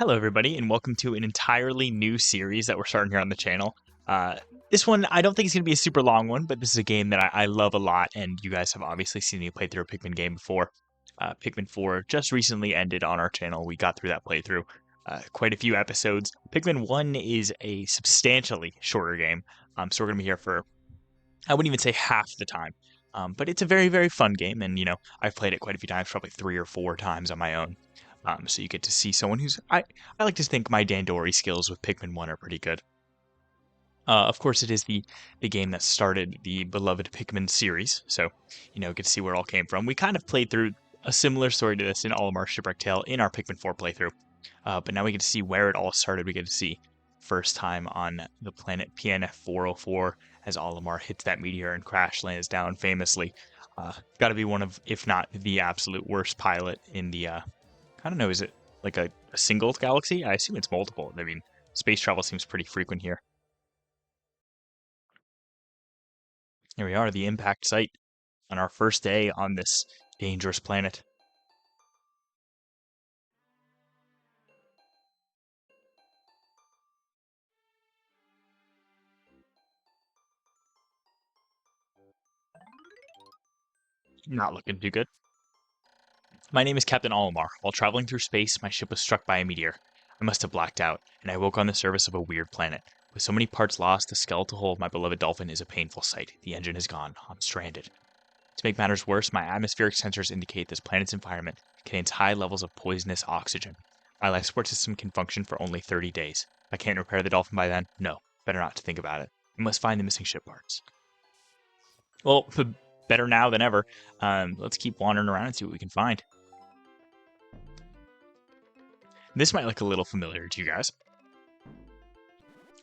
Hello, everybody, and welcome to an entirely new series that we're starting here on the channel. This one, I don't think it's going to be a super long one, but this is a game that I love a lot, and you guys have obviously seen me play through a Pikmin game before. Pikmin 4 just recently ended on our channel. We got through that playthrough quite a few episodes. Pikmin 1 is a substantially shorter game, so we're going to be here for, I wouldn't even say half the time. But it's a very, very fun game, and, I've played it quite a few times, probably 3 or 4 times on my own. So you get to see someone who's I like to think my Dandori skills with Pikmin 1 are pretty good. Of course, it is the game that started the beloved Pikmin series, so get to see where it all came from. We kind of played through a similar story to this in Olimar Shipwreck Tale in our Pikmin 4 playthrough, but now we get to see where it all started. We get to see first time on the planet PNF 404 as Olimar hits that meteor and crash lands down famously. Got to be one of, if not the absolute worst pilot in the I don't know, is it like a single galaxy? I assume it's multiple. I mean, space travel seems pretty frequent here. Here we are, the impact site on our first day on this dangerous planet. Not looking too good. My name is Captain Olimar. While traveling through space, my ship was struck by a meteor. I must have blacked out, and I woke on the surface of a weird planet. With so many parts lost, the skeletal hull of my beloved dolphin is a painful sight. The engine is gone. I'm stranded. To make matters worse, my atmospheric sensors indicate this planet's environment contains high levels of poisonous oxygen. My life support system can function for only 30 days. If I can't repair the dolphin by then, no, better not to think about it. I must find the missing ship parts. Well, better now than ever. Let's keep wandering around and see what we can find. This might look a little familiar to you guys,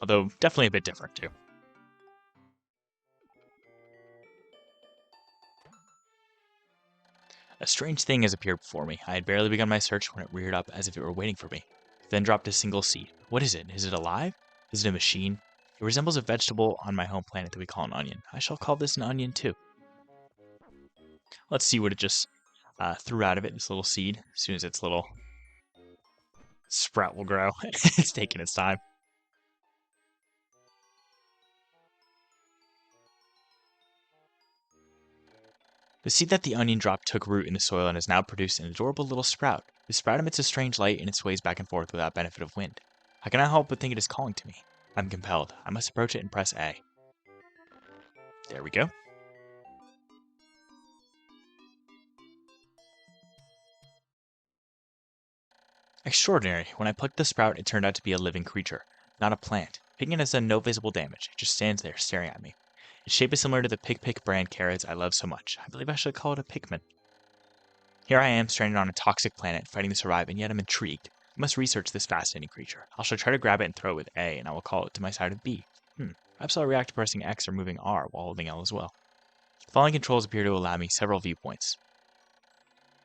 although definitely a bit different too. A strange thing has appeared before me. I had barely begun my search when it reared up as if it were waiting for me. It then dropped a single seed. What is it? Is it alive? Is it a machine? It resembles a vegetable on my home planet that we call an onion. I shall call this an onion too. Let's see what it just threw out of it, this little seed. As soon as its little sprout will grow. It's taking its time. The seed that the onion dropped took root in the soil and has now produced an adorable little sprout. The sprout emits a strange light and it sways back and forth without benefit of wind. I cannot help but think it is calling to me. I'm compelled. I must approach it and press A. There we go. Extraordinary. When I plucked the sprout, it turned out to be a living creature, not a plant. Pikmin has done no visible damage. It just stands there staring at me. Its shape is similar to the Pick brand carrots I love so much. I believe I should call it a Pikmin. Here I am, stranded on a toxic planet, fighting to survive, and yet I'm intrigued. I must research this fascinating creature. I shall try to grab it and throw it with A, and I will call it to my side of B. Perhaps I'll react to pressing X or moving R while holding L as well. The following controls appear to allow me several viewpoints.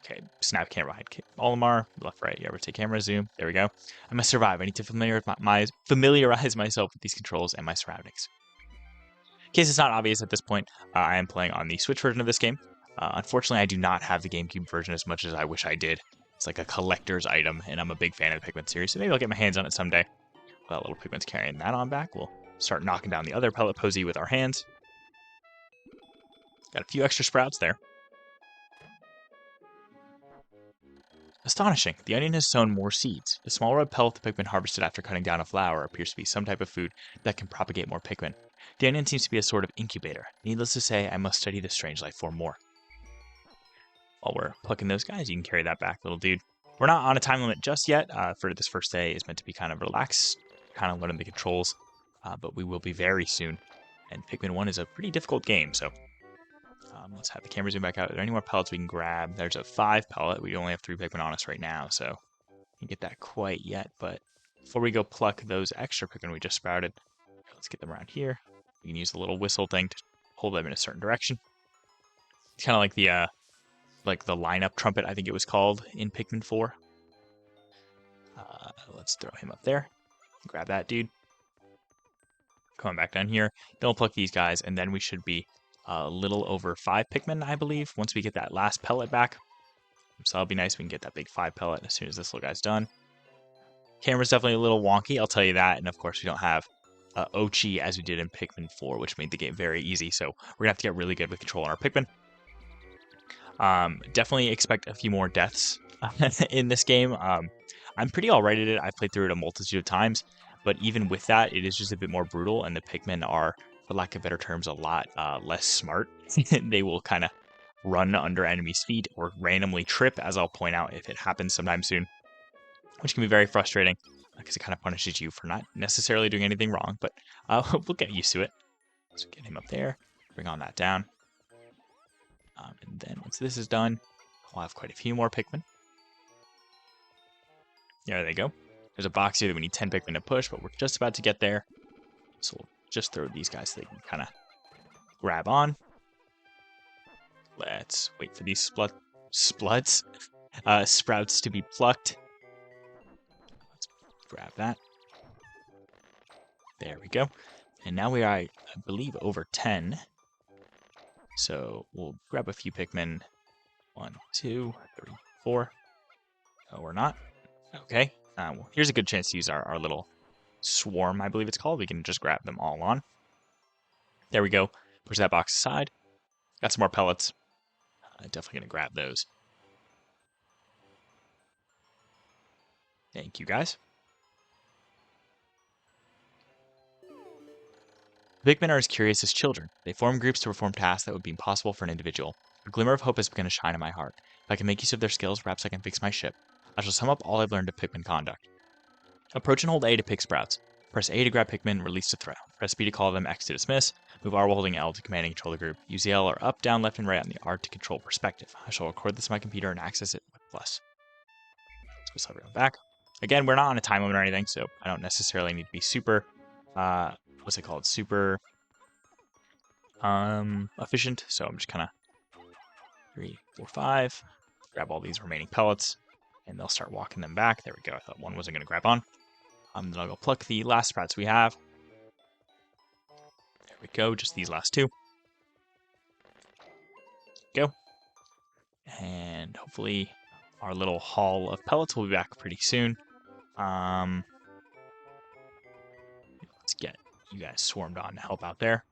Okay, snap camera hide. Olimar, left, right, yeah, rotate camera, zoom. There we go. I must survive. I need to familiarize myself with these controls and my surroundings. In case it's not obvious at this point, I am playing on the Switch version of this game. Unfortunately, I do not have the GameCube version as much as I wish I did. It's like a collector's item, and I'm a big fan of the Pikmin series, so maybe I'll get my hands on it someday. Well, that little Pikmin's carrying that on back. We'll start knocking down the other pellet posy with our hands. Got a few extra sprouts there. Astonishing! The onion has sown more seeds. The small red pellet the Pikmin harvested after cutting down a flower appears to be some type of food that can propagate more Pikmin. The onion seems to be a sort of incubator. Needless to say, I must study this strange life form more. While we're plucking those guys, you can carry that back, little dude. We're not on a time limit just yet. For this first day is meant to be kind of relaxed, kind of learning the controls, but we will be very soon. And Pikmin 1 is a pretty difficult game, so let's have the camera zoom back out. Are there any more pellets we can grab? There's a 5 pellet. We only have 3 Pikmin on us right now, so can't get that quite yet. But before we go pluck those extra Pikmin we just sprouted, let's get them around here. We can use the little whistle thing to hold them in a certain direction. It's kind of like the lineup trumpet, I think it was called in Pikmin 4. Let's throw him up there. Grab that dude. Coming back down here. Then we'll pluck these guys, and then we should be a little over 5 Pikmin, I believe, once we get that last pellet back. So that'll be nice. We can get that big 5 pellet as soon as this little guy's done. Camera's definitely a little wonky, I'll tell you that. And of course, we don't have Ochi as we did in Pikmin 4, which made the game very easy. So we're gonna have to get really good with controlling our Pikmin. Definitely expect a few more deaths in this game. I'm pretty alright at it. I've played through it a multitude of times, but even with that, it is just a bit more brutal, and the Pikmin are, for lack of better terms, a lot less smart. They will kind of run under enemies' feet or randomly trip, as I'll point out if it happens sometime soon, which can be very frustrating because it kind of punishes you for not necessarily doing anything wrong, but we'll get used to it. So get him up there, bring on that down. And then once this is done, we'll have quite a few more Pikmin. There they go. There's a box here that we need 10 Pikmin to push, but we're just about to get there. So we'll just throw these guys so they can kind of grab on. Let's wait for these sprouts to be plucked. Let's grab that. There we go. And now we are, I believe, over 10. So we'll grab a few Pikmin. 1, 2, 3, 4. Oh, we're not. Okay. Well, here's a good chance to use our little swarm, I believe it's called. We can just grab them all on. There we go. Push that box aside. Got some more pellets. Definitely going to grab those. Thank you, guys. Pikmin are as curious as children. They form groups to perform tasks that would be impossible for an individual. A glimmer of hope has begun to shine in my heart. If I can make use of their skills, perhaps I can fix my ship. I shall sum up all I've learned of Pikmin conduct. Approach and hold A to pick sprouts. Press A to grab Pikmin, release to throw. Press B to call them, X to dismiss. Move R while holding L to command and control the group. Use the L or up, down, left, and right on the R to control perspective. I shall record this on my computer and access it with plus. So let's everyone back. Again, we're not on a time limit or anything, so I don't necessarily need to be super, what's it called? Super efficient. So I'm just kind of 3, 4, 5. Grab all these remaining pellets, and they'll start walking them back. There we go. I thought one wasn't going to grab on. Then I'll go pluck the last sprouts we have. There we go, just these last 2. Go. And hopefully our little haul of pellets will be back pretty soon. Let's get you guys swarmed on to help out there.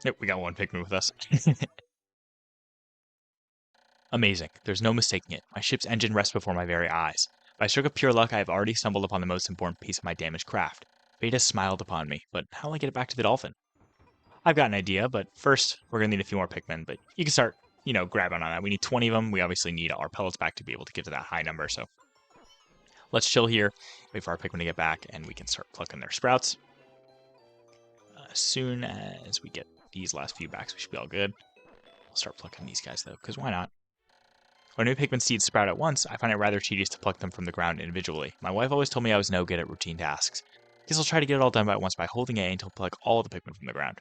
Yep, we got one Pikmin with us. Amazing. There's no mistaking it. My ship's engine rests before my very eyes. By a stroke of pure luck, I have already stumbled upon the most important piece of my damaged craft. Fate has smiled upon me, but how will I get it back to the dolphin? I've got an idea, but first, we're going to need a few more Pikmin, but you can start, grabbing on that. We need 20 of them. We obviously need our pellets back to be able to get to that high number, so let's chill here, wait for our Pikmin to get back, and we can start plucking their sprouts. As soon as we get these last few back, we should be all good. We'll start plucking these guys, though, because why not? When new Pikmin seeds sprout at once, I find it rather tedious to pluck them from the ground individually. My wife always told me I was no good at routine tasks. Guess I'll try to get it all done at once by holding A until pluck all of the Pikmin from the ground.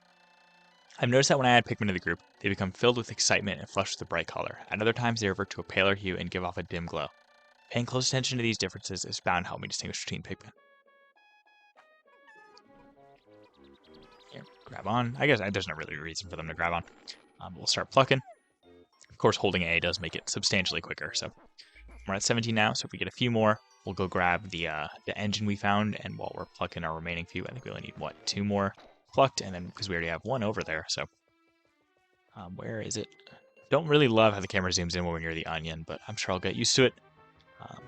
I've noticed that when I add Pikmin to the group, they become filled with excitement and flushed with a bright color. At other times, they revert to a paler hue and give off a dim glow. Paying close attention to these differences is bound to help me distinguish between Pikmin. Here, grab on. I guess there's no really reason for them to grab on. We'll start plucking. Of course, holding A does make it substantially quicker. So we're at 17 now, so if we get a few more, we'll go grab the engine we found, and while we're plucking our remaining few, I think we only need, 2 more plucked, and then, because we already have one over there, so where is it? Don't really love how the camera zooms in when we're near the onion, but I'm sure I'll get used to it.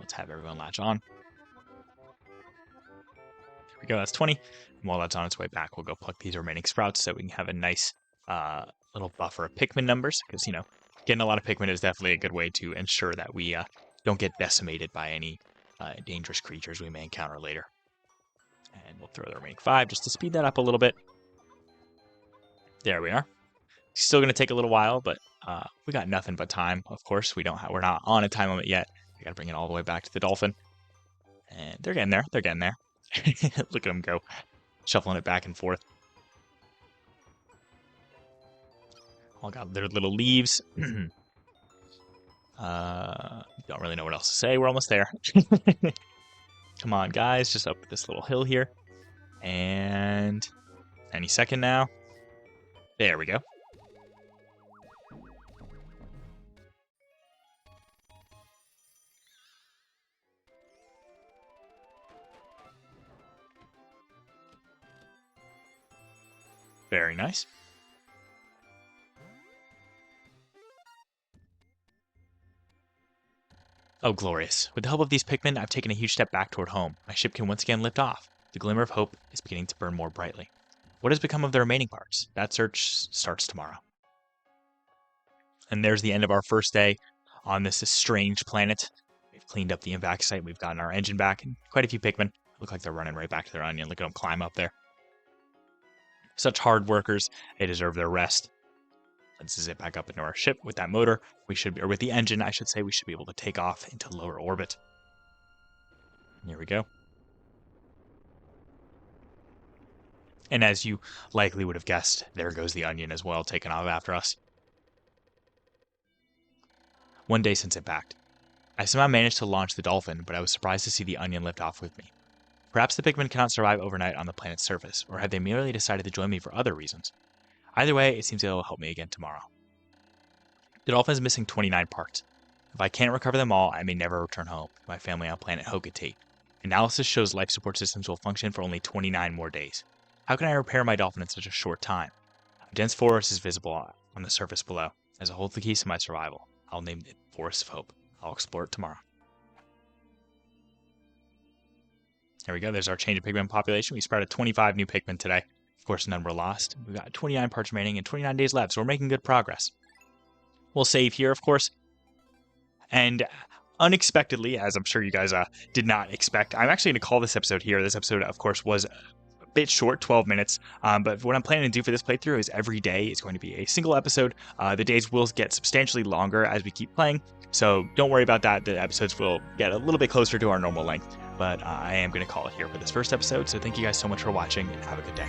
Let's have everyone latch on. There we go, that's 20. And while that's on its way back, we'll go pluck these remaining sprouts so we can have a nice little buffer of Pikmin numbers, because, getting a lot of Pikmin is definitely a good way to ensure that we don't get decimated by any dangerous creatures we may encounter later. And we'll throw the remaining 5 just to speed that up a little bit. There we are. Still going to take a little while, but we got nothing but time. Of course, we're not on a time limit yet. We got to bring it all the way back to the dolphin. And they're getting there. They're getting there. Look at them go, shuffling it back and forth. All got their little leaves. Don't really know what else to say. We're almost there. Come on, guys. Just up this little hill here. And any second now. There we go. Very nice. Oh, glorious. With the help of these Pikmin, I've taken a huge step back toward home. My ship can once again lift off. The glimmer of hope is beginning to burn more brightly. What has become of the remaining parts? That search starts tomorrow. And there's the end of our first day on this strange planet. We've cleaned up the impact site. We've gotten our engine back, and quite a few Pikmin look like they're running right back to their onion. Look at them climb up there. Such hard workers. They deserve their rest. Let's zip back up into our ship with that motor. Or with the engine, I should say, we should be able to take off into lower orbit. Here we go. And as you likely would have guessed, there goes the onion as well, taking off after us. One day since impact. I somehow managed to launch the dolphin, but I was surprised to see the onion lift off with me. Perhaps the Pikmin cannot survive overnight on the planet's surface, or have they merely decided to join me for other reasons? Either way, it seems they'll help me again tomorrow. The dolphin is missing 29 parts. If I can't recover them all, I may never return home to my family on planet Hogatate. Analysis shows life support systems will function for only 29 more days. How can I repair my dolphin in such a short time? A dense forest is visible on the surface below. As it holds the keys to my survival, I'll name it Forest of Hope. I'll explore it tomorrow. There we go. There's our change of Pikmin population. We sprouted 25 new Pikmin today. Of course, none were lost. We've got 29 parts remaining and 29 days left, so we're making good progress. We'll save here, of course. And unexpectedly, as I'm sure you guys did not expect, I'm actually going to call this episode here. This episode, of course, was bit short, 12 minutes, but what I'm planning to do for this playthrough is every day is going to be a single episode. The days will get substantially longer as we keep playing, so don't worry about that. The episodes will get a little bit closer to our normal length, but I am going to call it here for this first episode, so thank you guys so much for watching, and have a good day.